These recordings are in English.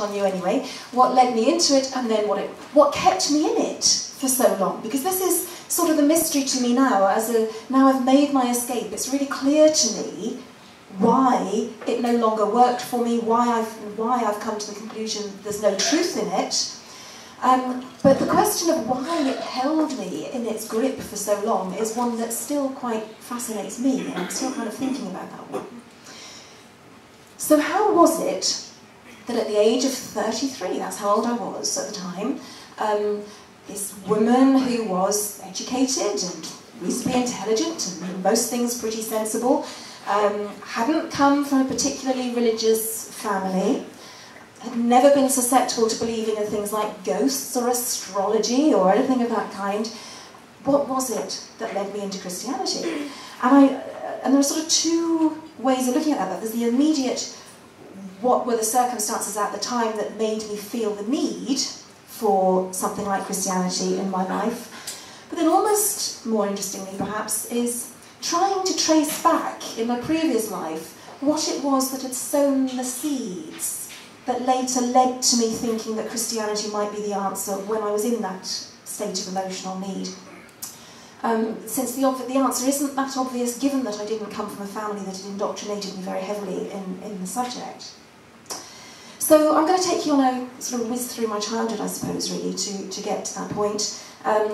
on you anyway, what led me into it, and then what kept me in it for so long. Because this is sort of the mystery to me now, now I've made my escape. It's really clear to me why it no longer worked for me, why I've come to the conclusion there's no truth in it. But the question of why it held me in its grip for so long is one that still quite fascinates me, and I'm still kind of thinking about that one. So how was it that at the age of 33, that's how old I was at the time, this woman who was educated and reasonably intelligent and in most things pretty sensible, hadn't come from a particularly religious family, had never been susceptible to believing in things like ghosts or astrology or anything of that kind. What was it that led me into Christianity? And there are sort of two ways of looking at that. There's the immediate, what were the circumstances at the time that made me feel the need for something like Christianity in my life. But then almost more interestingly perhaps is trying to trace back in my previous life what it was that had sown the seeds that later led to me thinking that Christianity might be the answer when I was in that state of emotional need. Since the answer isn't that obvious, given that I didn't come from a family that had indoctrinated me very heavily in the subject. So I'm going to take you on a sort of whiz through my childhood, I suppose, really, to get to that point.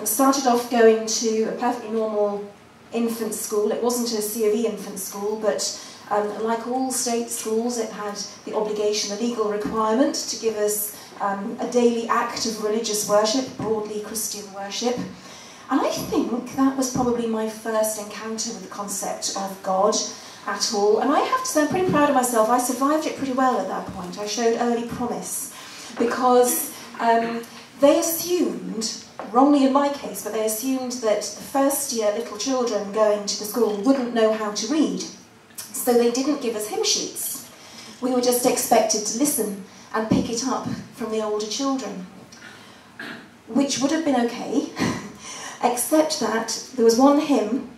Started off going to a perfectly normal infant school. It wasn't a C of E infant school, but like all state schools, it had the obligation, the legal requirement to give us a daily act of religious worship, broadly Christian worship. And I think that was probably my first encounter with the concept of God at all. And I have to say, I'm pretty proud of myself. I survived it pretty well at that point. I showed early promise because they assumed, wrongly in my case, but they assumed that the first year little children going to the school wouldn't know how to read. So they didn't give us hymn sheets. We were just expected to listen and pick it up from the older children, which would have been okay, except that there was one hymn,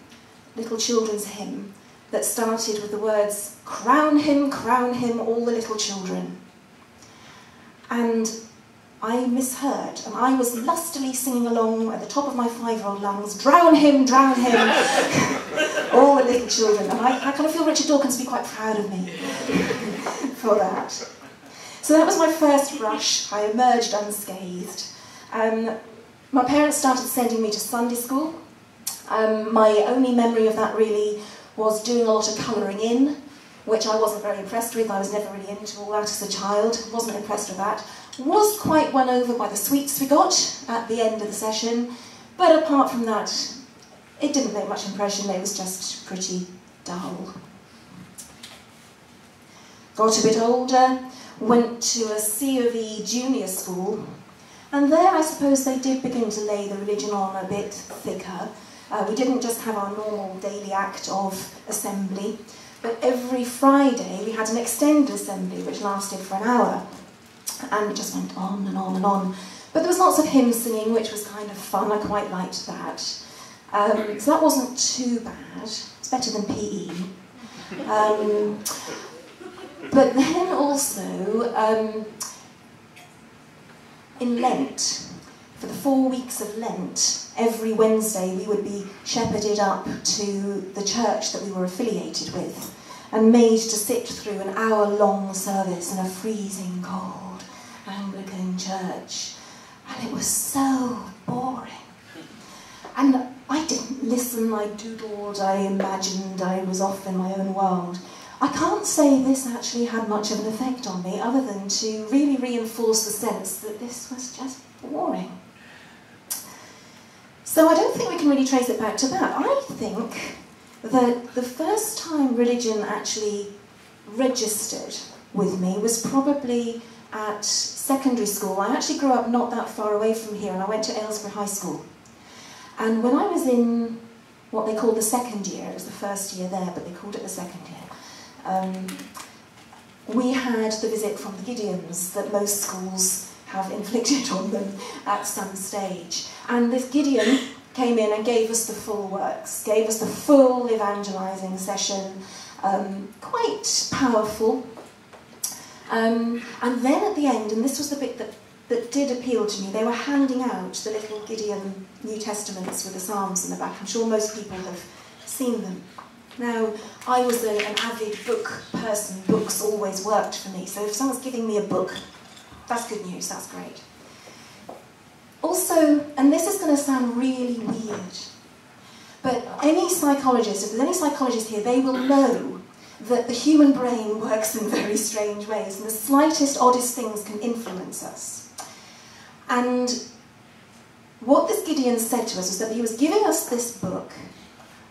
little children's hymn, that started with the words, crown him, all the little children. And I misheard, and I was lustily singing along at the top of my 5-year-old lungs, drown him, all the little children. And I kind of feel Richard Dawkins would be quite proud of me for that. So that was my first brush. I emerged unscathed. My parents started sending me to Sunday school. My only memory of that really was doing a lot of colouring in, which I wasn't very impressed with. I was never really into all that as a child. Wasn't impressed with that. Was quite won over by the sweets we got at the end of the session, but apart from that, it didn't make much impression. It was just pretty dull. Got a bit older, went to a C of E junior school, and there I suppose they did begin to lay the religion on a bit thicker. We didn't just have our normal daily act of assembly, but every Friday we had an extended assembly which lasted for an hour. And it just went on and on and on. But there was lots of hymn singing, which was kind of fun. I quite liked that. So that wasn't too bad. It's better than PE. But then also, in Lent, for the 4 weeks of Lent, every Wednesday we would be shepherded up to the church that we were affiliated with and made to sit through an hour-long service in a freezing cold Anglican church, and it was so boring. And I didn't listen, I doodled, I imagined, I was off in my own world. I can't say this actually had much of an effect on me, other than to really reinforce the sense that this was just boring. So I don't think we can really trace it back to that. I think that the first time religion actually registered with me was probably at secondary school. I actually grew up not that far away from here, and I went to Aylesbury High School. And when I was in what they called the second year, it was the first year there, but they called it the second year, we had the visit from the Gideons that most schools have inflicted on them at some stage. And this Gideon came in and gave us the full works, gave us the full evangelising session, quite powerful. And then at the end, and this was the bit that did appeal to me, they were handing out the little Gideon New Testaments with the Psalms in the back. I'm sure most people have seen them. Now, I was an avid book person. Books always worked for me. So if someone's giving me a book, that's good news, that's great. Also, and this is going to sound really weird, but any psychologist, if there's any psychologist here, they will know that the human brain works in very strange ways, and the slightest, oddest things can influence us. And what this Gideon said to us was that he was giving us this book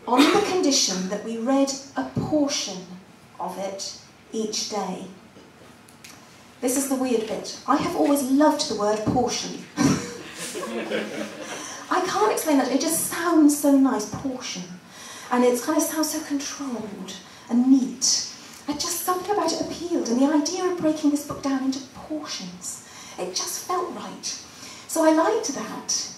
on the condition that we read a portion of it each day. This is the weird bit. I have always loved the word portion. I can't explain that. It just sounds so nice, portion. And it kind of sounds so controlled and neat. And just something about it appealed. And the idea of breaking this book down into portions, it just felt right. So I liked that.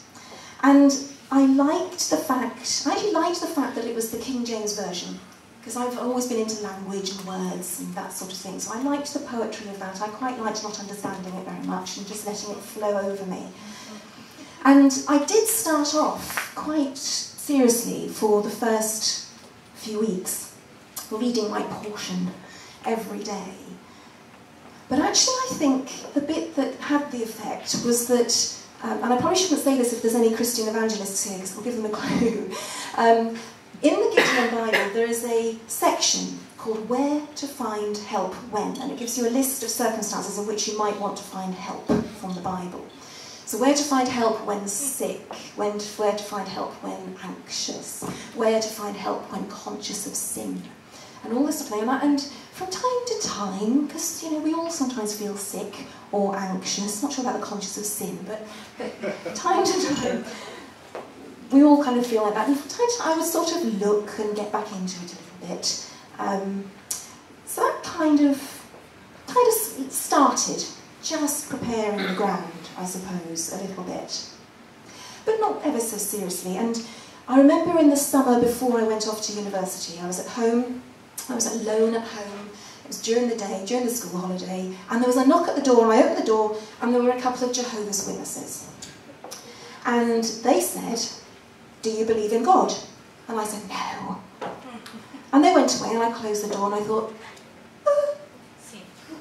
And I liked the fact, that it was the King James Version, because I've always been into language and words and that sort of thing. So I liked the poetry of that. I quite liked not understanding it very much and just letting it flow over me. And I did start off quite seriously for the first few weeks, reading my portion every day. But actually I think the bit that had the effect was that, and I probably shouldn't say this if there's any Christian evangelists here, because I'll give them a clue. In the Gideon Bible, there is a section called Where to Find Help When, and it gives you a list of circumstances in which you might want to find help from the Bible. So where to find help when sick, where to find help when anxious, where to find help when conscious of sin, and all this sort of thing. And from time to time, because we all sometimes feel sick or anxious, not sure about the conscious of sin, but time to time, we all kind of feel like that. And from time to time, I would sort of look and get back into it a little bit. So that kind of started, just preparing the ground, I suppose, a little bit. But not ever so seriously. And I remember in the summer before I went off to university, I was at home, I was alone at home, it was during the day, during the school holiday, and there was a knock at the door, and I opened the door, and there were a couple of Jehovah's Witnesses. And they said, "Do you believe in God?" And I said, "No." And they went away, and I closed the door, and I thought,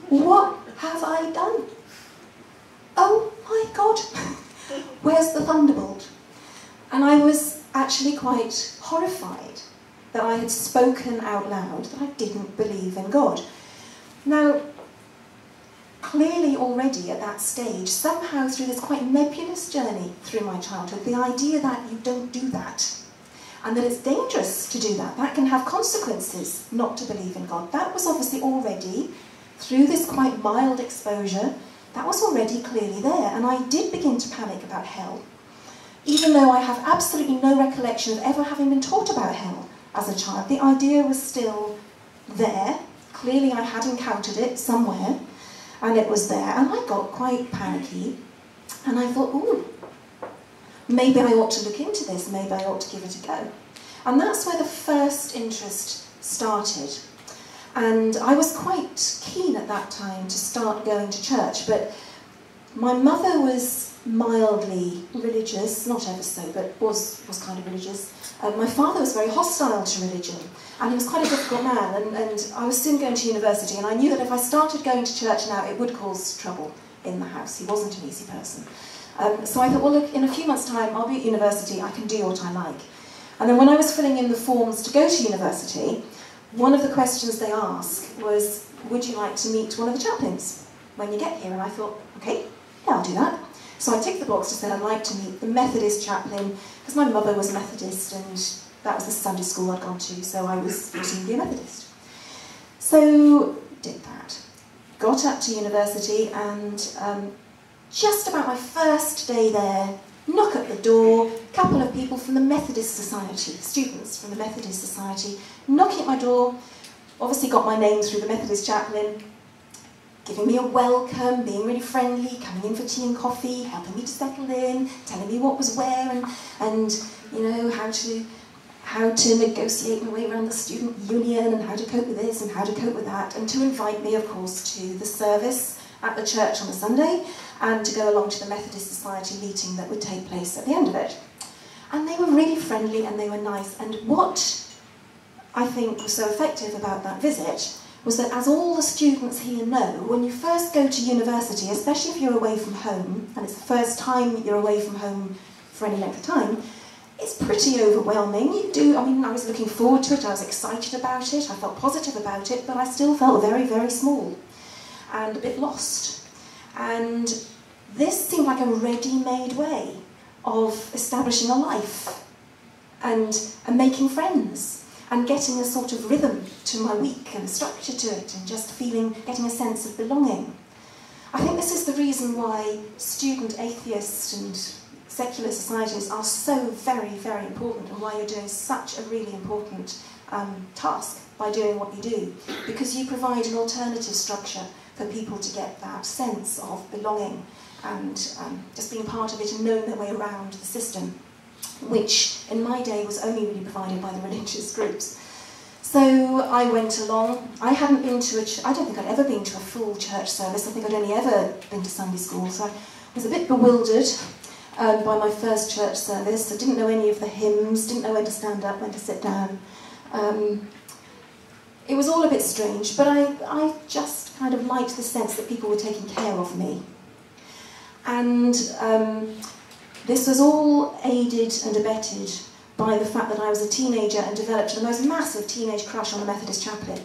what have I done? Oh my God, where's the thunderbolt? And I was actually quite horrified that I had spoken out loud that I didn't believe in God. Now, clearly already at that stage, somehow through this quite nebulous journey through my childhood, the idea that you don't do that, and that it's dangerous to do that, that can have consequences not to believe in God, that was obviously already, through this quite mild exposure, that was already clearly there. And I did begin to panic about hell, even though I have absolutely no recollection of ever having been taught about hell as a child. The idea was still there. Clearly I had encountered it somewhere, and it was there, and I got quite panicky, and I thought, ooh, maybe I ought to look into this, maybe I ought to give it a go. And that's where the first interest started. And I was quite keen at that time to start going to church, but my mother was mildly religious, not ever so, but was kind of religious. My father was very hostile to religion, and he was quite a difficult man, and I was soon going to university, and I knew that if I started going to church now, it would cause trouble in the house. He wasn't an easy person. So I thought, well, look, in a few months' time, I'll be at university, I can do what I like. And then when I was filling in the forms to go to university, one of the questions they asked was, would you like to meet one of the chaplains when you get here? And I thought, okay, yeah, I'll do that. So I ticked the box to say I'd like to meet the Methodist chaplain, because my mother was Methodist and that was the Sunday school I'd gone to, so I was presumably a Methodist. So, did that. Got up to university, and just about my first day there, knock at the door, a couple of people from the Methodist Society, students from the Methodist Society, knocking at my door, obviously got my name through the Methodist chaplain, giving me a welcome, being really friendly, coming in for tea and coffee, helping me to settle in, telling me what was where, and you know, how how to negotiate my way around the student union and how to cope with this and how to cope with that, and to invite me, of course, to the service at the church on a Sunday and to go along to the Methodist Society meeting that would take place at the end of it. And they were really friendly and they were nice, and what I think was so effective about that visit was that, as all the students here know, when you first go to university, especially if you're away from home, and it's the first time you're away from home for any length of time, it's pretty overwhelming. I was looking forward to it, I was excited about it, I felt positive about it, but I still felt very, very small and a bit lost. And this seemed like a ready-made way of establishing a life and making friends and getting a sort of rhythm to my week and structure to it, and just getting a sense of belonging. I think this is the reason why student atheist and secular societies are so very, very important, and why you're doing such a really important task by doing what you do, because you provide an alternative structure for people to get that sense of belonging and just being part of it and knowing their way around the system, which in my day was only really provided by the religious groups. So I went along. I hadn't been to I don't think I'd ever been to a full church service. I think I'd only ever been to Sunday school, so I was a bit bewildered by my first church service. I didn't know any of the hymns, didn't know when to stand up, when to sit down. It was all a bit strange, but I just kind of liked the sense that people were taking care of me. And this was all aided and abetted by the fact that I was a teenager and developed the most massive teenage crush on the Methodist chaplain.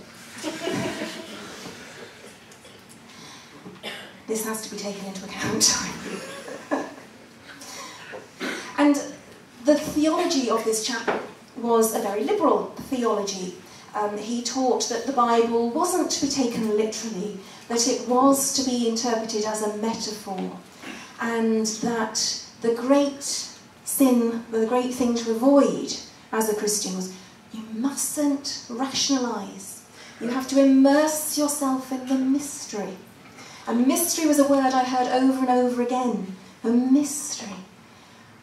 This has to be taken into account. And the theology of this chaplain was a very liberal theology. He taught that the Bible wasn't to be taken literally, that it was to be interpreted as a metaphor, and that the great sin, the great thing to avoid as a Christian was you mustn't rationalise. You have to immerse yourself in the mystery. And mystery was a word I heard over and over again. A mystery.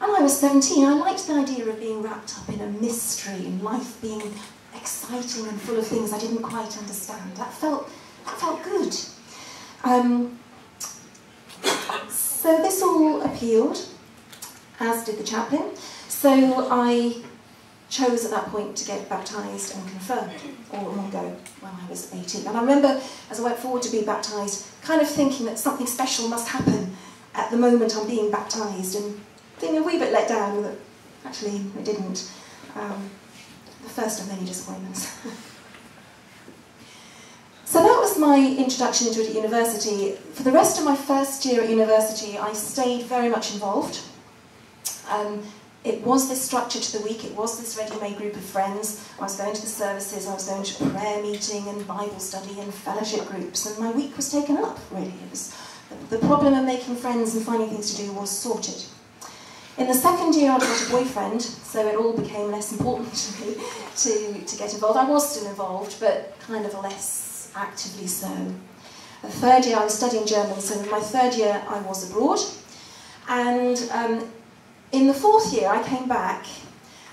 And I was 17. I liked the idea of being wrapped up in a mystery and life being exciting and full of things I didn't quite understand. That felt good. So this all appealed, as did the chaplain. So I chose at that point to get baptised and confirmed all in one go when I was 18. And I remember, as I went forward to be baptised, kind of thinking that something special must happen at the moment I'm being baptised, and feeling a wee bit let down that actually it didn't. The first of many disappointments. So that was my introduction into it at university. For the rest of my first year at university, I stayed very much involved. It was this structure to the week, it was this ready-made group of friends. I was going to the services, I was going to prayer meeting and Bible study and fellowship groups, and my week was taken up, really. It was, the problem of making friends and finding things to do was sorted. In the second year I got a boyfriend, so it all became less important to me to get involved. I was still involved, but kind of less actively so. The third year I was studying German, so in my third year I was abroad. And in the fourth year I came back,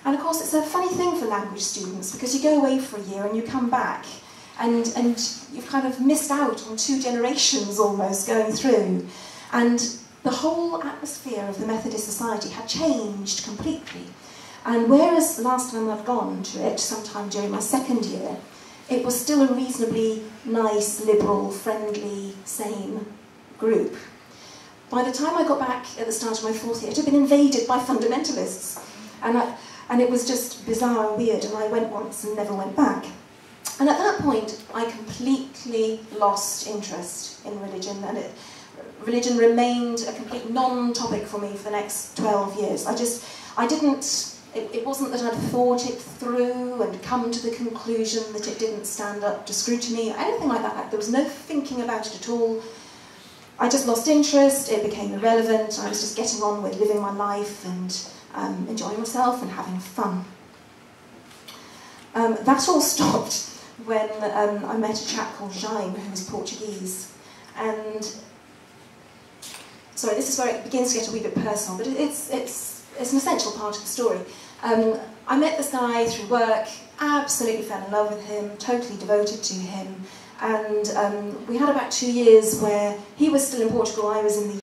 and of course it's a funny thing for language students, because you go away for a year and you come back, and you've kind of missed out on 2 generations almost going through. And the whole atmosphere of the Methodist Society had changed completely. And whereas the last time I'd gone to it, sometime during my second year, it was still a reasonably nice, liberal, friendly, sane group. By the time I got back at the start of my fourth year, it had been invaded by fundamentalists. And it was just bizarre and weird, and I went once and never went back. And at that point, I completely lost interest in religion, and religion remained a complete non-topic for me for the next 12 years. It wasn't that I'd thought it through and come to the conclusion that it didn't stand up to scrutiny or anything like that. There was no thinking about it at all. I just lost interest, it became irrelevant, I was just getting on with living my life and enjoying myself and having fun. That all stopped when I met a chap called Jaime, who was Portuguese. And sorry, this is where it begins to get a wee bit personal, but it's an essential part of the story. I met this guy through work, absolutely fell in love with him, totally devoted to him, and we had about 2 years where he was still in Portugal, I was in the